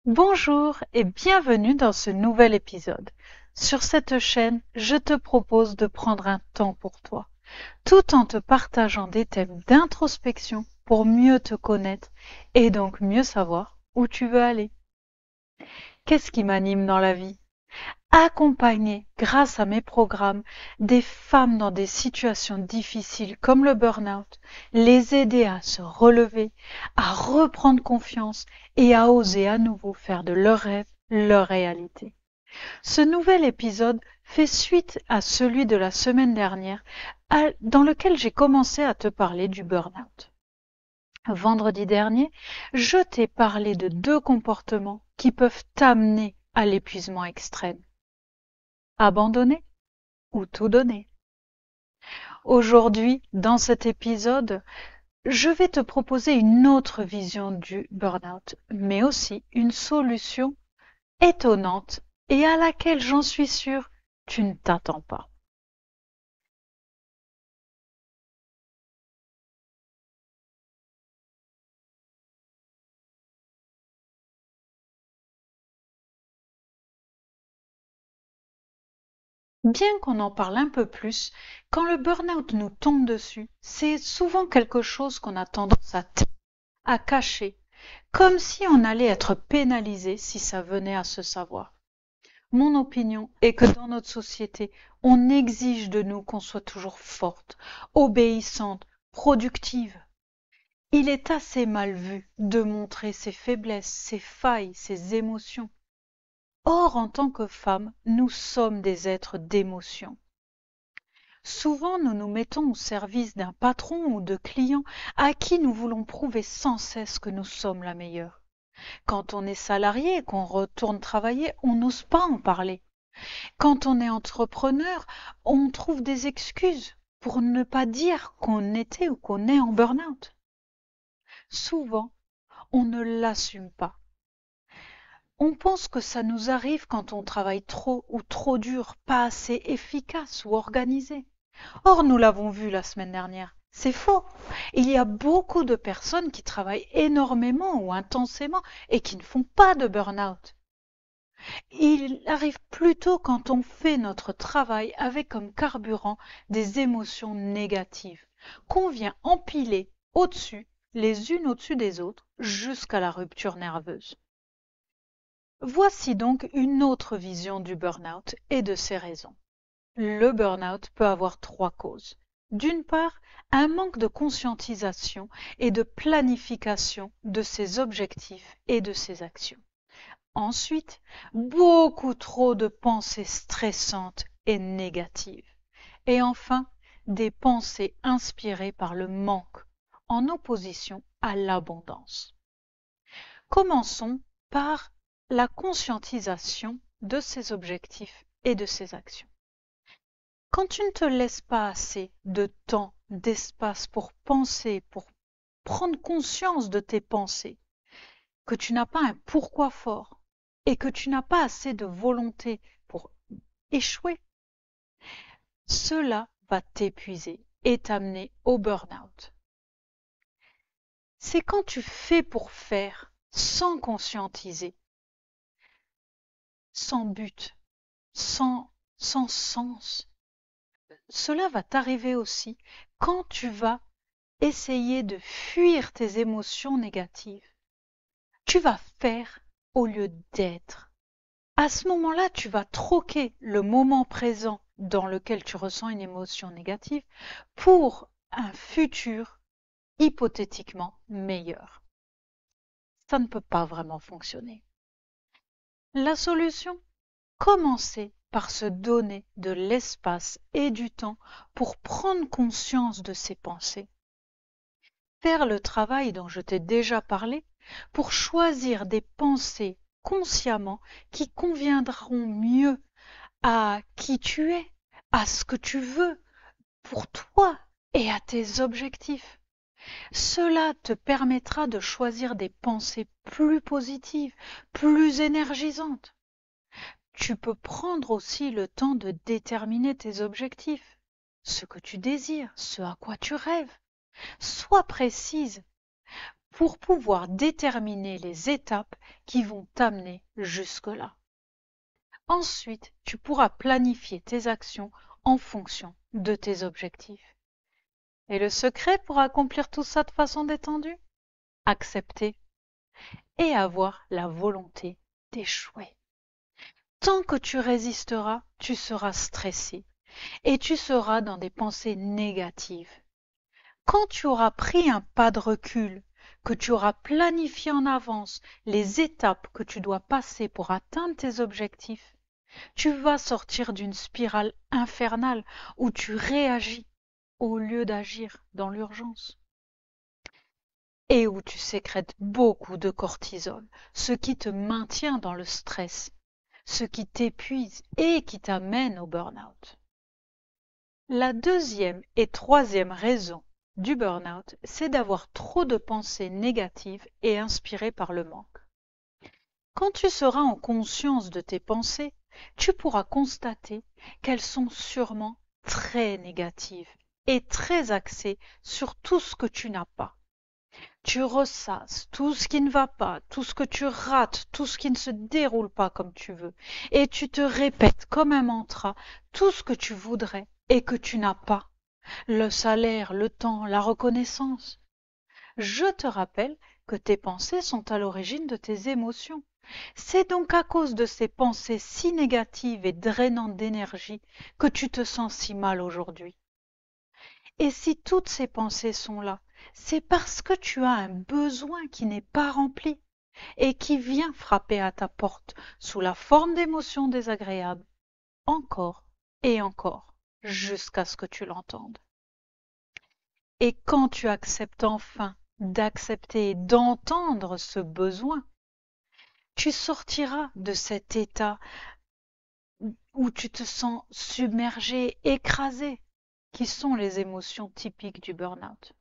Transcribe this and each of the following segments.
Bonjour et bienvenue dans ce nouvel épisode. Sur cette chaîne, je te propose de prendre un temps pour toi, tout en te partageant des thèmes d'introspection pour mieux te connaître et donc mieux savoir où tu veux aller. Qu'est-ce qui m'anime dans la vie? Accompagner, grâce à mes programmes, des femmes dans des situations difficiles comme le burn-out, les aider à se relever, à reprendre confiance et à oser à nouveau faire de leurs rêves leur réalité. Ce nouvel épisode fait suite à celui de la semaine dernière dans lequel j'ai commencé à te parler du burn-out. Vendredi dernier, je t'ai parlé de deux comportements qui peuvent t'amener à l'épuisement extrême. Abandonner ou tout donner. Aujourd'hui, dans cet épisode, je vais te proposer une autre vision du burn-out, mais aussi une solution étonnante et à laquelle j'en suis sûre, tu ne t'attends pas. Bien qu'on en parle un peu plus, quand le burn-out nous tombe dessus, c'est souvent quelque chose qu'on a tendance à cacher, comme si on allait être pénalisé si ça venait à se savoir. Mon opinion est que dans notre société, on exige de nous qu'on soit toujours forte, obéissante, productive. Il est assez mal vu de montrer ses faiblesses, ses failles, ses émotions. Or, en tant que femmes, nous sommes des êtres d'émotion. Souvent, nous nous mettons au service d'un patron ou de clients à qui nous voulons prouver sans cesse que nous sommes la meilleure. Quand on est salarié et qu'on retourne travailler, on n'ose pas en parler. Quand on est entrepreneur, on trouve des excuses pour ne pas dire qu'on était ou qu'on est en burn-out. Souvent, on ne l'assume pas. On pense que ça nous arrive quand on travaille trop ou trop dur, pas assez efficace ou organisé. Or, nous l'avons vu la semaine dernière, c'est faux. Il y a beaucoup de personnes qui travaillent énormément ou intensément et qui ne font pas de burn-out. Il arrive plutôt quand on fait notre travail avec comme carburant des émotions négatives, qu'on vient empiler au-dessus, les unes au-dessus des autres, jusqu'à la rupture nerveuse. Voici donc une autre vision du burn-out et de ses raisons. Le burn-out peut avoir trois causes. D'une part, un manque de conscientisation et de planification de ses objectifs et de ses actions. Ensuite, beaucoup trop de pensées stressantes et négatives. Et enfin, des pensées inspirées par le manque, en opposition à l'abondance. Commençons par la conscientisation de ses objectifs et de ses actions. Quand tu ne te laisses pas assez de temps, d'espace pour penser, pour prendre conscience de tes pensées, que tu n'as pas un pourquoi fort et que tu n'as pas assez de volonté pour échouer, cela va t'épuiser et t'amener au burn-out. C'est quand tu fais pour faire sans conscientiser, sans but, sans sens. Cela va t'arriver aussi quand tu vas essayer de fuir tes émotions négatives. Tu vas faire au lieu d'être. À ce moment-là, tu vas troquer le moment présent dans lequel tu ressens une émotion négative pour un futur hypothétiquement meilleur. Ça ne peut pas vraiment fonctionner. La solution? Commencer par se donner de l'espace et du temps pour prendre conscience de ses pensées. Faire le travail dont je t'ai déjà parlé pour choisir des pensées consciemment qui conviendront mieux à qui tu es, à ce que tu veux pour toi et à tes objectifs. Cela te permettra de choisir des pensées plus positives, plus énergisantes. Tu peux prendre aussi le temps de déterminer tes objectifs, ce que tu désires, ce à quoi tu rêves. Sois précise. pour pouvoir déterminer les étapes qui vont t'amener jusque-là. Ensuite, tu pourras planifier tes actions en fonction de tes objectifs. Et le secret pour accomplir tout ça de façon détendue? Accepter et avoir la volonté d'échouer. Tant que tu résisteras, tu seras stressé et tu seras dans des pensées négatives. Quand tu auras pris un pas de recul, que tu auras planifié en avance les étapes que tu dois passer pour atteindre tes objectifs, tu vas sortir d'une spirale infernale où tu réagis au lieu d'agir dans l'urgence et où tu sécrètes beaucoup de cortisol, ce qui te maintient dans le stress, ce qui t'épuise et qui t'amène au burn-out. La deuxième et troisième raison du burn-out, c'est d'avoir trop de pensées négatives et inspirées par le manque. Quand tu seras en conscience de tes pensées, tu pourras constater qu'elles sont sûrement très négatives et très axées sur tout ce que tu n'as pas. Tu ressasses tout ce qui ne va pas, tout ce que tu rates, tout ce qui ne se déroule pas comme tu veux, et tu te répètes comme un mantra tout ce que tu voudrais et que tu n'as pas. Le salaire, le temps, la reconnaissance. Je te rappelle que tes pensées sont à l'origine de tes émotions. C'est donc à cause de ces pensées si négatives et drainantes d'énergie que tu te sens si mal aujourd'hui. Et si toutes ces pensées sont là, c'est parce que tu as un besoin qui n'est pas rempli et qui vient frapper à ta porte sous la forme d'émotions désagréables, encore et encore, jusqu'à ce que tu l'entendes. Et quand tu acceptes enfin d'accepter et d'entendre ce besoin, tu sortiras de cet état où tu te sens submergé, écrasé, qui sont les émotions typiques du burn-out.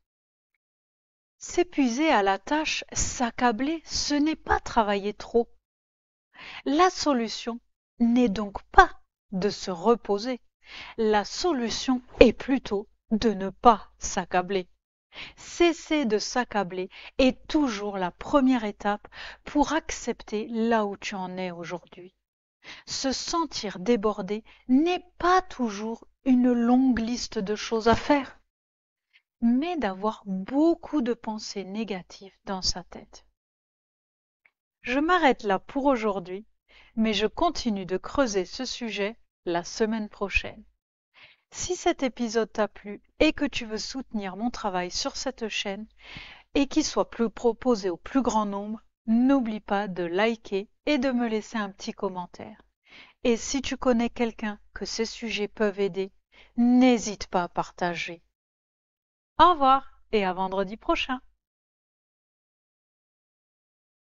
S'épuiser à la tâche, s'accabler, ce n'est pas travailler trop. La solution n'est donc pas de se reposer. La solution est plutôt de ne pas s'accabler. Cesser de s'accabler est toujours la première étape pour accepter là où tu en es aujourd'hui. Se sentir débordé n'est pas toujours une longue liste de choses à faire, mais d'avoir beaucoup de pensées négatives dans sa tête. Je m'arrête là pour aujourd'hui, mais je continue de creuser ce sujet la semaine prochaine. Si cet épisode t'a plu et que tu veux soutenir mon travail sur cette chaîne et qu'il soit plus proposé au plus grand nombre, n'oublie pas de liker et de me laisser un petit commentaire. Et si tu connais quelqu'un que ces sujets peuvent aider, n'hésite pas à partager. Au revoir et à vendredi prochain.